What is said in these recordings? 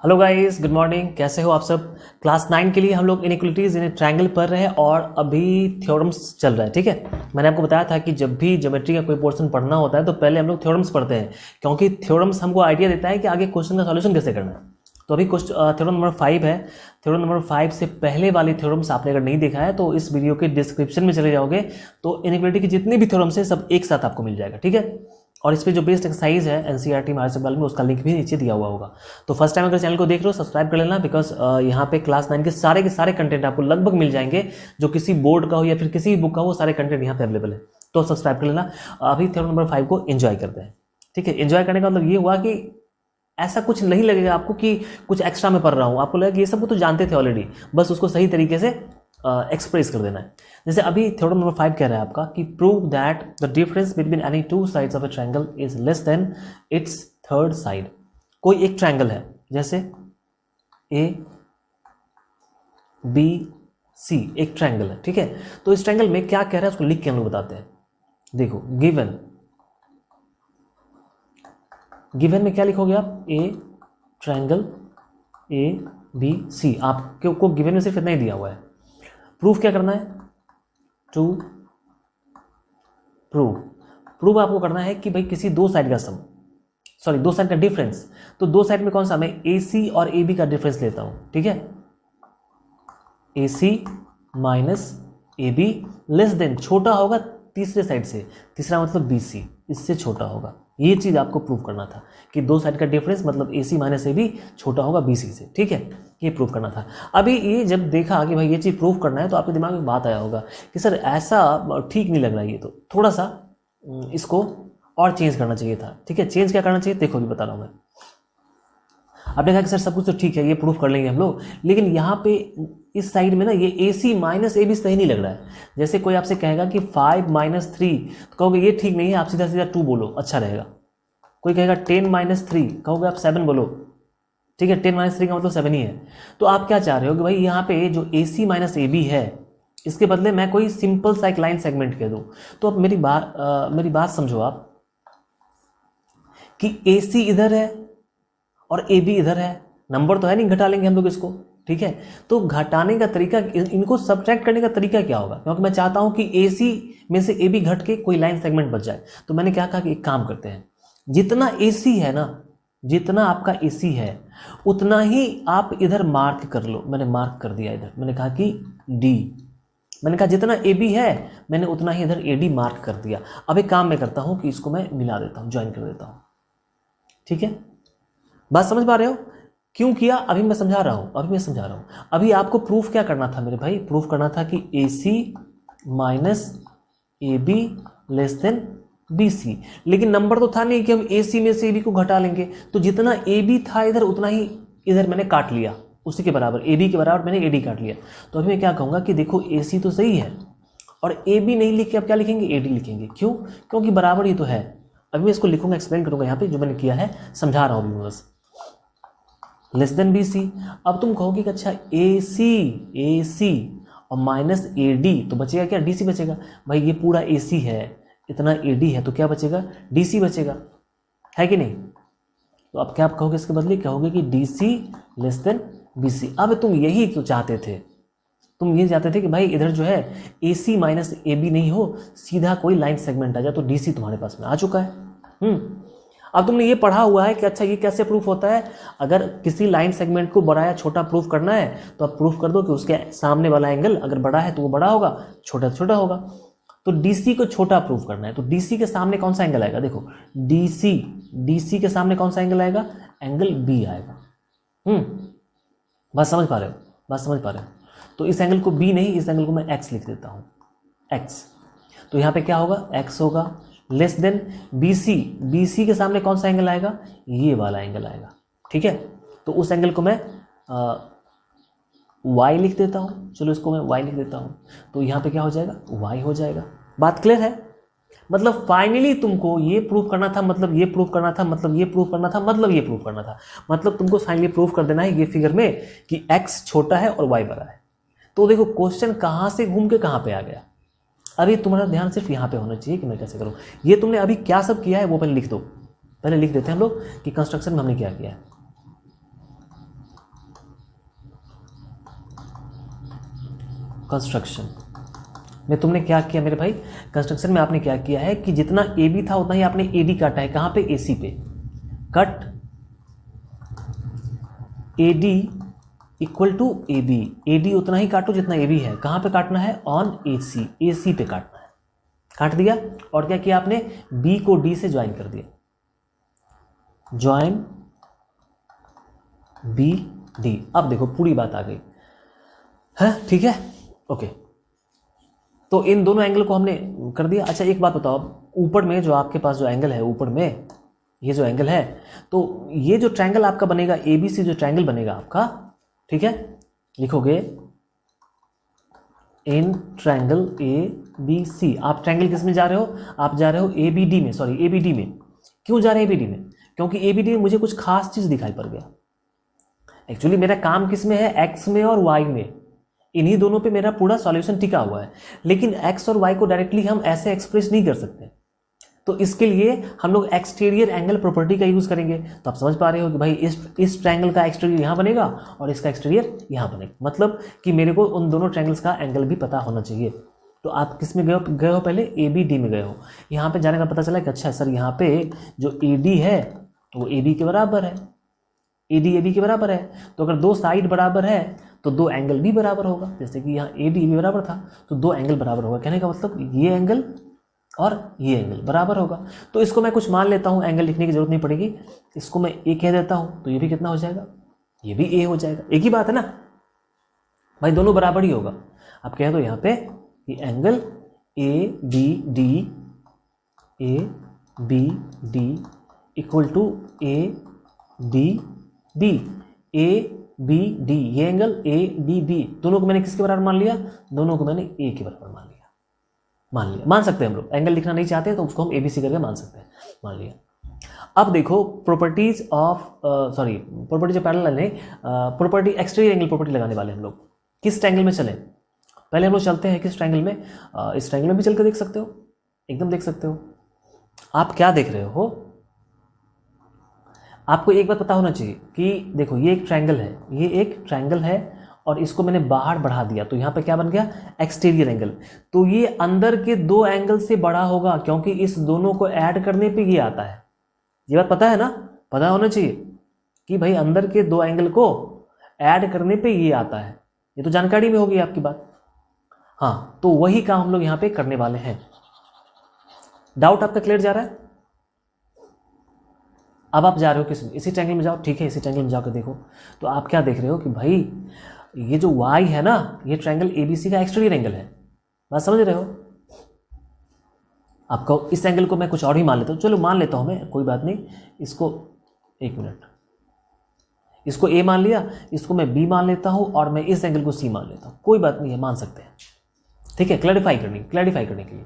Hello guys, good morning. कैसे हो आप सब? क्लास 9 के लिए हम लोग इनइक्वालिटीज इन ट्रायंगल पढ़ रहे हैं और अभी थ्योरम्स चल रहा है। ठीक है, मैंने आपको बताया था कि जब भी ज्योमेट्री का कोई पोर्शन पढ़ना होता है तो पहले हम लोग थ्योरम्स पढ़ते हैं, क्योंकि थ्योरम्स हमको आइडिया देता है कि आगे क्वेश्चन का सॉल्यूशन कैसे करना है। तो अभी थ्योरम नंबर 5 है। थ्योरम नंबर 5 से पहले वाली थ्योरम्स आपने अगर नहीं देखा है तो इस वीडियो के डिस्क्रिप्शन में चले जाओगे तो इनइक्वालिटी की जितने भी थ्योरम्स है सब एक साथ आपको मिल जाएगा। ठीक है, और इस पे जो बेस्ट एक्सरसाइज है एनसीईआरटी महाराष्ट्र वाले में, उसका लिंक भी नीचे दिया हुआ होगा। तो फर्स्ट टाइम अगर चैनल को देख रहे हो सब्सक्राइब कर लेना, बिकॉज यहाँ पे क्लास 9 के सारे कंटेंट आपको लगभग मिल जाएंगे, जो किसी बोर्ड का हो या फिर किसी भी बुक का हो, सारे कंटेंट यहाँ पे अवेलेबल है। तो सब्सक्राइब कर लेना। अभी थ्योरम नंबर 5 को एंजॉय करते हैं। ठीक है, एंजॉय करने का मतलब ये हुआ कि ऐसा कुछ नहीं लगेगा आपको कि कुछ एक्स्ट्रा में पढ़ रहा हूँ, आपको लगेगा कि ये सब तो जानते थे ऑलरेडी, बस उसको सही तरीके से एक्सप्रेस कर देना है। जैसे अभी थ्योरम नंबर 5 कह रहा है आपका कि prove that the difference between any two sides of a triangle is less than it's third side. कोई एक ट्रायंगल है, जैसे ए बी सी एक ट्रायंगल है। ठीक है, तो इस ट्रायंगल में क्या कह रहा है उसको लिख के हम लोग बताते हैं। देखो, गिवन में क्या लिखोगे आप? A triangle A B C. आपको गिवन में सिर्फ इतना ही दिया हुआ है। प्रूफ क्या करना है? टू प्रूव आपको करना है कि भाई किसी दो साइड का दो साइड का डिफरेंस। तो दो साइड में कौन सा? मैं ए सी और ए बी का डिफरेंस लेता हूं। ठीक है, A C minus A B less than, छोटा होगा तीसरे साइड से, तीसरा मतलब बी सी, इससे छोटा होगा। ये चीज आपको प्रूव करना था कि दो साइड का डिफरेंस मतलब ए सी माइनस ए बी छोटा होगा बी सी से। ठीक है, ये प्रूव करना था। अभी ये जब देखा कि भाई ये चीज़ प्रूव करना है तो आपके दिमाग में बात आया होगा कि सर ऐसा ठीक नहीं लग रहा है, ये तो थोड़ा सा इसको और चेंज करना चाहिए था। ठीक है, चेंज क्या करना चाहिए देखो, अभी बता रहा हूँ मैं। आपने कहा कि सर सब कुछ तो ठीक है, ये प्रूफ कर लेंगे हम लोग, लेकिन यहाँ पे इस साइड में ना ये ए सी माइनस ए बी सही नहीं लग रहा है। जैसे कोई आपसे कहेगा कि 5 माइनस 3, तो कहोगे ये ठीक नहीं है, आप सीधा सीधा 2 बोलो, अच्छा रहेगा। कोई कहेगा 10 माइनस 3, कहोगे आप 7 बोलो। ठीक है, 10 माइनस 3 का मतलब 7 ही है। तो आप क्या चाह रहे हो कि भाई यहाँ पे जो ए सी माइनस ए बी है इसके बदले मैं कोई सिंपल सा एक लाइन सेगमेंट कह दूँ। तो अब मेरी बात समझो आप कि ए सी इधर है और ए बी इधर है, नंबर तो है नहीं, घटा लेंगे हम लोग इसको। ठीक है, तो घटाने का तरीका, इनको सब्ट्रैक्ट करने का तरीका क्या होगा? क्योंकि मैं चाहता हूं कि ए सी में से ए बी घट के कोई लाइन सेगमेंट बच जाए। तो मैंने क्या कहा कि एक काम करते हैं, जितना ए सी है ना, जितना आपका ए सी है उतना ही आप इधर मार्क कर लो। मैंने मार्क कर दिया इधर, मैंने कहा कि डी। मैंने कहा जितना ए बी है मैंने उतना ही इधर ए डी मार्क कर दिया। अब एक काम मैं करता हूं कि इसको मैं मिला देता हूं, ज्वाइन कर देता हूं। ठीक है, बात समझ पा रहे हो? क्यों किया अभी मैं समझा रहा हूं। अभी आपको प्रूफ क्या करना था मेरे भाई? प्रूफ करना था कि A C minus A B less than B C, लेकिन नंबर तो था नहीं कि हम ए सी में से ए बी को घटा लेंगे। तो जितना ए बी था इधर उतना ही इधर मैंने काट लिया, उसी के बराबर ए बी के बराबर मैंने ए डी काट लिया। तो अभी मैं क्या कहूँगा कि देखो ए सी तो सही है और ए बी नहीं लिख के अब क्या लिखेंगे? ए डी लिखेंगे। क्यों? क्योंकि बराबर ही तो है। अभी मैं इसको लिखूंगा, एक्सप्लेन करूंगा यहाँ पे जो मैंने किया है, समझा रहा हूँ बस। Less than B C. अब तुम कहोगे कि अच्छा ए सी और माइनस ए डी, तो बचेगा क्या? डी सी बचेगा। भाई ये पूरा ए सी है, इतना ए डी है, तो क्या बचेगा? डी सी बचेगा, है कि नहीं? तो अब क्या आप कहोगे इसके बदले? कहोगे कि D C less than B C. अब तुम यही तो चाहते थे, तुम ये चाहते थे कि भाई इधर जो है A C minus A B नहीं हो, सीधा कोई लाइन सेगमेंट आ जाए, तो डी सी तुम्हारे पास में आ चुका है। अब तुमने ये पढ़ा हुआ है कि अच्छा ये कैसे प्रूफ होता है। अगर किसी लाइन सेगमेंट को बड़ा या छोटा प्रूफ करना है तो आप प्रूफ कर दो कि उसके सामने वाला एंगल अगर बड़ा है तो वो बड़ा होगा, छोटा छोटा होगा। तो डीसी को छोटा प्रूफ करना है तो डीसी के सामने कौन सा एंगल आएगा? देखो डीसी के सामने कौन सा एंगल आएगा? एंगल बी आएगा। बात समझ पा रहे हो? तो इस एंगल को बी नहीं, इस एंगल को मैं एक्स लिख देता हूं, एक्स। तो यहां पे क्या होगा? एक्स होगा। लेस देन बीसी के सामने कौन सा एंगल आएगा? ये वाला एंगल आएगा। ठीक है, तो उस एंगल को मैं y लिख देता हूं। चलो इसको मैं y लिख देता हूं, तो यहां पे क्या हो जाएगा? y हो जाएगा। बात क्लियर है? मतलब फाइनली तुमको ये प्रूफ करना था, मतलब ये प्रूफ करना था, मतलब ये प्रूफ करना था, मतलब ये प्रूफ करना था, मतलब तुमको फाइनली प्रूफ कर देना है ये फिगर में कि x छोटा है और y बड़ा है। तो देखो क्वेश्चन कहां से घूम के कहां पे आ गया। अभी तुम्हारा ध्यान सिर्फ यहाँ पे होना चाहिए कि मैं कैसे करूँ। ये तुमने अभी क्या सब किया है वो पहले लिख दो। पहले लिख देते हैं हम लोग कि कंस्ट्रक्शन में हमने क्या किया है। कंस्ट्रक्शन में तुमने क्या किया मेरे भाई, कंस्ट्रक्शन में आपने क्या किया है कि जितना ए बी था उतना ही आपने ए डी काटा है। कहाँ पे, ए सी पे। Cut A D equal to A B, A D उतना ही काटो जितना ए बी है। कहाँ पे काटना है, ऑन ए सी पे काटना है। काट दिया और क्या किया आपने, बी को डी से ज्वाइन कर दिया, ज्वाइन बी डी। अब देखो पूरी बात आ गई है, ठीक है, ओके। तो इन दोनों एंगल को हमने कर दिया। अच्छा एक बात बताओ, ऊपर में जो आपके पास जो एंगल है, ऊपर में ये जो एंगल है, तो ये जो ट्रायंगल आपका बनेगा ए बी सी, जो ट्रायंगल बनेगा आपका, ठीक है, लिखोगे इन ट्रायंगल ए बी सी। आप ट्रायंगल किस में जा रहे हो, आप जा रहे हो ए बी डी में, सॉरी ए बी डी में। क्यों जा रहे हैं ए बी डी में, क्योंकि ए बी डी में मुझे कुछ खास चीज दिखाई पड़ गया। एक्चुअली मेरा काम किस में है, एक्स में और वाई में, इन्हीं दोनों पे मेरा पूरा सॉल्यूशन टिका हुआ है। लेकिन एक्स और वाई को डायरेक्टली हम ऐसे एक्सप्रेस नहीं कर सकते, तो इसके लिए हम लोग एक्सटीरियर एंगल प्रॉपर्टी का यूज करेंगे। तो आप समझ पा रहे हो कि भाई इस ट्रायंगल का एक्सटीरियर यहां बनेगा और इसका एक्सटीरियर यहां बनेगा, मतलब कि मेरे को उन दोनों ट्रायंगल्स का एंगल भी पता होना चाहिए। तो आप किस में गए हो पहले, ए बी डी में गए हो। यहाँ पे जाने का पता चला कि अच्छा सर यहाँ पे जो ए डी है वो ए बी के बराबर है, ए डी ए बी के बराबर है। तो अगर दो साइड बराबर है तो दो एंगल भी बराबर होगा। जैसे कि यहाँ ए डी भी बराबर था तो दो एंगल बराबर होगा। कहने का मतलब ये एंगल और ये एंगल बराबर होगा। तो इसको मैं कुछ मान लेता हूँ, एंगल लिखने की जरूरत नहीं पड़ेगी, इसको मैं ए कह देता हूँ। तो ये भी कितना हो जाएगा, ये भी ए हो जाएगा। एक ही बात है ना भाई, दोनों बराबर ही होगा। आप कह दो यहाँ पे ये angle A B D equal to A D B, A B D, ये एंगल ए डी बी, दोनों को मैंने किसके बराबर मान लिया, दोनों को मैंने ए के बराबर मान लिया। मान सकते हैं हम लोग, एंगल लिखना नहीं चाहते तो उसको हम एबीसी करके मान सकते हैं, मान लिया। अब देखो properties of properties of parallel नहीं, प्रॉपर्टी एक्सटीरियर एंगल प्रॉपर्टी लगाने वाले हम लोग। किस ट्रायंगल में चलें, पहले हम लोग चलते हैं किस ट्रायंगल में, इस ट्रायंगल में भी चल के देख सकते हो, एकदम देख सकते हो। आप क्या देख रहे हो, आपको एक बात पता होना चाहिए कि देखो ये एक ट्रायंगल है, ये एक ट्रायंगल है और इसको मैंने बाहर बढ़ा दिया तो यहाँ पे क्या बन गया, एक्सटीरियर एंगल। तो ये अंदर के दो एंगल से बड़ा होगा क्योंकि इस दोनों को ऐड करने पे ये आता है। ये बात पता है ना, पता होना चाहिए कि भाई अंदर के दो एंगल को ऐड करने पे ये आता है। ये तो जानकारी में होगी आपकी बात। हाँ, तो वही काम हम लोग यहाँ पे करने वाले हैं। डाउट आपका क्लियर जा रहा है। अब आप जा रहे हो किस, इसी ट्रायंगल में जाओ, ठीक है, इसी ट्रायंगल में जाकर देखो। तो आप क्या देख रहे हो कि भाई ये जो y है ना, ये ट्रायंगल ABC का एक्सटीरियर एंगल है। बात समझ रहे हो। आपको इस एंगल को मैं कुछ और ही मान लेता हूँ, चलो मान लेता हूँ मैं, कोई बात नहीं। इसको एक मिनट, इसको A मान लिया, इसको मैं B मान लेता हूँ और मैं इस एंगल को C मान लेता हूँ, कोई बात नहीं है, मान सकते हैं, ठीक है। क्लैरिफाई करने के लिए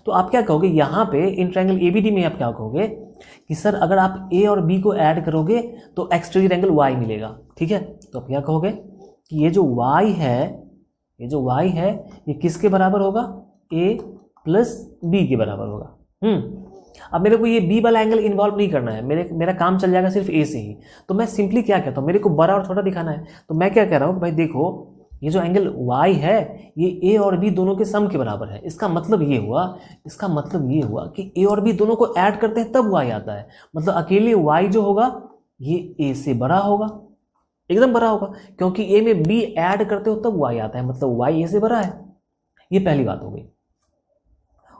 तो आप क्या कहोगे यहाँ पे इन ट्रायंगल ABD में, आप क्या कहोगे कि सर अगर आप A और B को ऐड करोगे तो एक्सटीरियर एंगल Y मिलेगा, ठीक है। तो आप क्या कहोगे कि ये जो y है ये किसके बराबर होगा, a प्लस बी के बराबर होगा। अब मेरे को ये b वाला एंगल इन्वॉल्व नहीं करना है, मेरा काम चल जाएगा सिर्फ a से ही। तो मैं सिंपली क्या कहता हूँ, मेरे को बड़ा और छोटा दिखाना है, तो मैं क्या कह रहा हूँ कि भाई देखो ये जो एंगल y है ये a और b दोनों के सम के बराबर है। इसका मतलब ये हुआ कि a और b दोनों को ऐड करते हैं तब y आता है। मतलब अकेले y जो होगा ये a से बड़ा होगा, एकदम बड़ा होगा, क्योंकि a में b ऐड करते हो तब y आता है, मतलब y a से बड़ा है। ये पहली बात हो गई।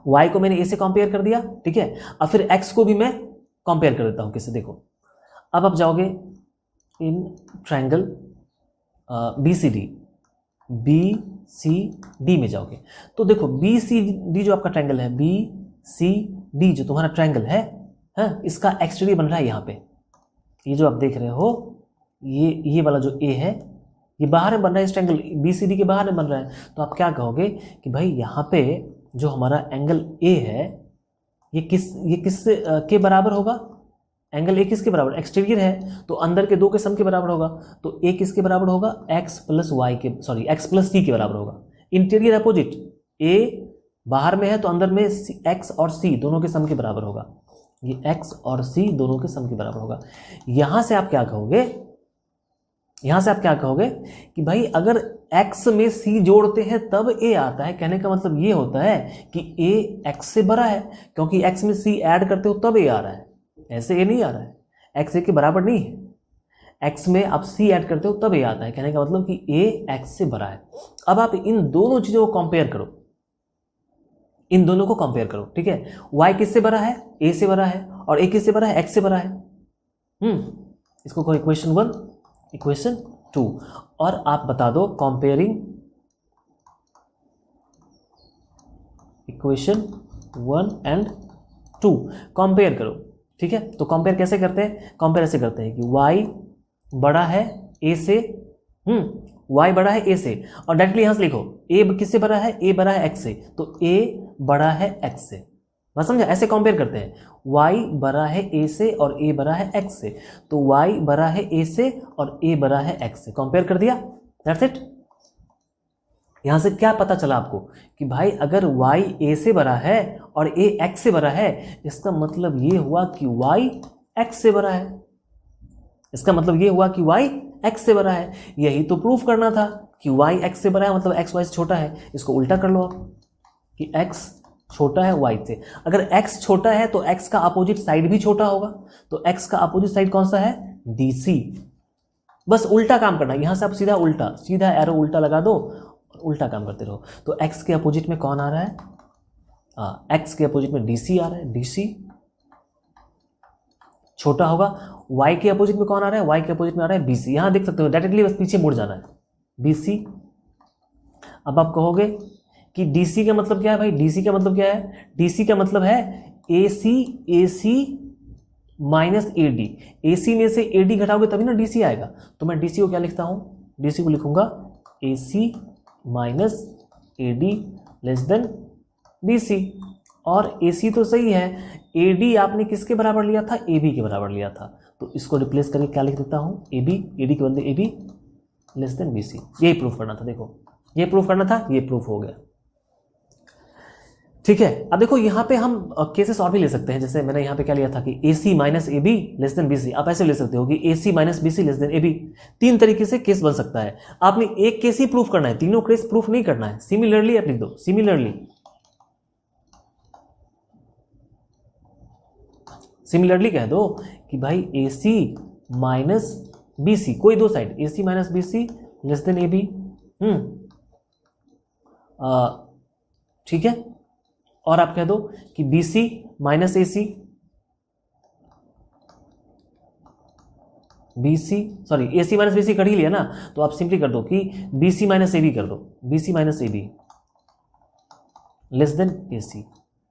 y को मैंने a से कंपेयर कर दिया, ठीक है। अब फिर x को भी मैं कंपेयर कर देता हूं किससे, देखो। अब आप जाओगे इन ट्रायंगल BCD में जाओगे तो देखो BCD जो आपका ट्रायंगल है, BCD जो तुम्हारा ट्रायंगल है, इसका एक्सटीरियर बन रहा है यहाँ पे। ये जो आप देख रहे हो ये वाला जो A है ये बाहर में बन रहा है, इस ट्रायंगल BCD के बाहर में बन रहा है। तो आप क्या कहोगे कि भाई यहाँ पे जो हमारा एंगल A है ये किस के बराबर होगा, एंगल A किसके बराबर, एक्सटीरियर है तो अंदर के दो के सम के बराबर होगा। तो A किसके बराबर होगा, x प्लस C के बराबर होगा। इंटीरियर अपोजिट, A बाहर में है तो अंदर में x और C दोनों के सम के बराबर होगा। ये x और C दोनों के सम के बराबर होगा। यहां से आप क्या कहोगे यहां से आप क्या कहोगे कि भाई अगर x में c जोड़ते हैं तब a आता है, कहने का मतलब ये होता है कि a x से बड़ा है, क्योंकि x में c ऐड करते हो तब a आ रहा है, ऐसे a नहीं आ रहा है, x a के बराबर नहीं है। x में आप c ऐड करते हो तब a आता है, कहने का मतलब कि a x से बड़ा है। अब आप इन दोनों चीजों को कंपेयर करो, इन दोनों को कंपेयर करो, ठीक है। y किससे बड़ा है? a से बड़ा है, और a किससे बड़ा है? x से बड़ा है। इसको कोई इक्वेशन 1, इक्वेशन 2, और आप बता दो कंपेयरिंग इक्वेशन 1 एंड 2, कंपेयर करो, ठीक है। तो कंपेयर कैसे करते हैं? कंपेयर ऐसे करते हैं कि y बड़ा है a से, y बड़ा है a से, और डायरेक्टली यहां से लिखो a किससे बड़ा है? a बड़ा है x से, तो a बड़ा है x से, बस समझा? ऐसे कंपेयर करते हैं, y बड़ा है a से और a बड़ा है x से, तो y बड़ा है a से और a बड़ा है x से, कंपेयर कर दिया, दैट्स इट। यहां से क्या पता चला आपको कि भाई अगर y a से बड़ा है और a x से बड़ा है, इसका मतलब ये हुआ कि y x से बड़ा है, इसका मतलब ये हुआ कि y x से बड़ा है। यही तो प्रूफ करना था कि y x से बड़ा है, मतलब x y से छोटा है। इसको उल्टा कर लो आप कि x छोटा है y से। अगर x छोटा है तो x का अपोजिट साइड भी छोटा होगा, तो x का अपोजिट साइड कौन सा है? DC। बस उल्टा काम करना, यहां से आप सीधा उल्टा, सीधा एरो उल्टा लगा दो और उल्टा काम करते रहो। तो x के अपोजिट में कौन आ रहा है? x के अपोजिट में DC आ रहा है, DC छोटा होगा। y के अपोजिट में कौन आ रहा है? y के अपोजिट में आ रहा है BC। यहां देख सकते हो डायरेक्टली बस पीछे मुड़ जाना है, BC। अब आप कहोगे कि DC का मतलब क्या है? भाई DC का मतलब क्या है? DC का मतलब है AC माइनस AD। AC में से AD घटाओगे तभी ना DC आएगा। तो मैं DC को क्या लिखता हूं? DC को लिखूंगा AC minus AD less than BC। और AC तो सही है, AD आपने किसके बराबर लिया था? AB के बराबर लिया था, तो इसको रिप्लेस करके क्या लिख देता हूं? AD के बदले AB लेस देन BC। यही प्रूफ करना था, देखो ये प्रूफ करना था, ये प्रूफ हो गया, ठीक है। अब देखो यहाँ पे हम केसेस और भी ले सकते हैं, जैसे मैंने यहाँ पे क्या लिया था कि AC minus AB less than BC। आप ऐसे ले सकते हो कि AC minus BC less than AB। 3 तरीके से केस बन सकता है। आपने एक केस ही प्रूफ करना है, तीनों केस प्रूफ नहीं करना है। सिमिलरली आप लिख दो, सिमिलरली कह दो कि भाई AC माइनस BC, कोई दो side, AC minus BC less than AB। ठीक है। और आप कह दो कि BC minus AC, AC minus BC कर ही लिया ना, तो आप सिंपली कर दो कि BC माइनस AB कर दो, BC minus AB less than AC।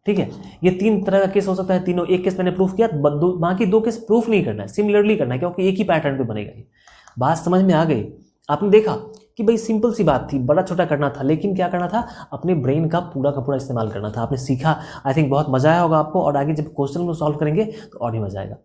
ठीक है। ये 3 तरह का केस हो सकता है, तीनों। एक केस मैंने प्रूफ किया, बाकी 2 केस प्रूफ नहीं करना है, सिमिलरली करना है, क्योंकि एक ही पैटर्न पे बनेगा ये। बात समझ में आ गई? आपने देखा कि भाई सिंपल सी बात थी, बड़ा छोटा करना था, लेकिन क्या करना था? अपने ब्रेन का पूरा इस्तेमाल करना था। आपने सीखा, आई थिंक बहुत मजा आया होगा आपको, और आगे जब क्वेश्चन को सॉल्व करेंगे तो और भी मजा आएगा।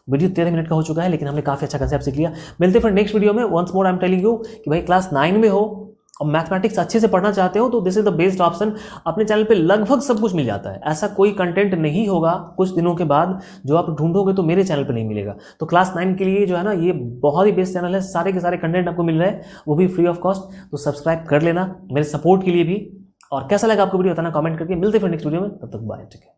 वीडियो 13 मिनट का हो चुका है, लेकिन हमने काफी अच्छा कंसेप्ट सीख लिया। मिलते फिर नेक्स्ट वीडियो में। Once more I am telling you कि भाई क्लास 9 में हो और मैथमेटिक्स अच्छे से पढ़ना चाहते हो तो this is the best option. अपने चैनल पे लगभग सब कुछ मिल जाता है, ऐसा कोई कंटेंट नहीं होगा कुछ दिनों के बाद जो आप ढूंढोगे तो मेरे चैनल पे नहीं मिलेगा। तो क्लास 9 के लिए जो है ना, ये बहुत ही बेस्ट चैनल है, सारे के सारे कंटेंट आपको मिल रहे हैं, वो भी फ्री ऑफ कॉस्ट। तो सब्सक्राइब कर लेना मेरे सपोर्ट के लिए भी। और कैसा लगा आपको वीडियो बताना कमेंट करके। मिलते फिर नेक्स्ट वीडियो में, तब तक बाय, ठीक है।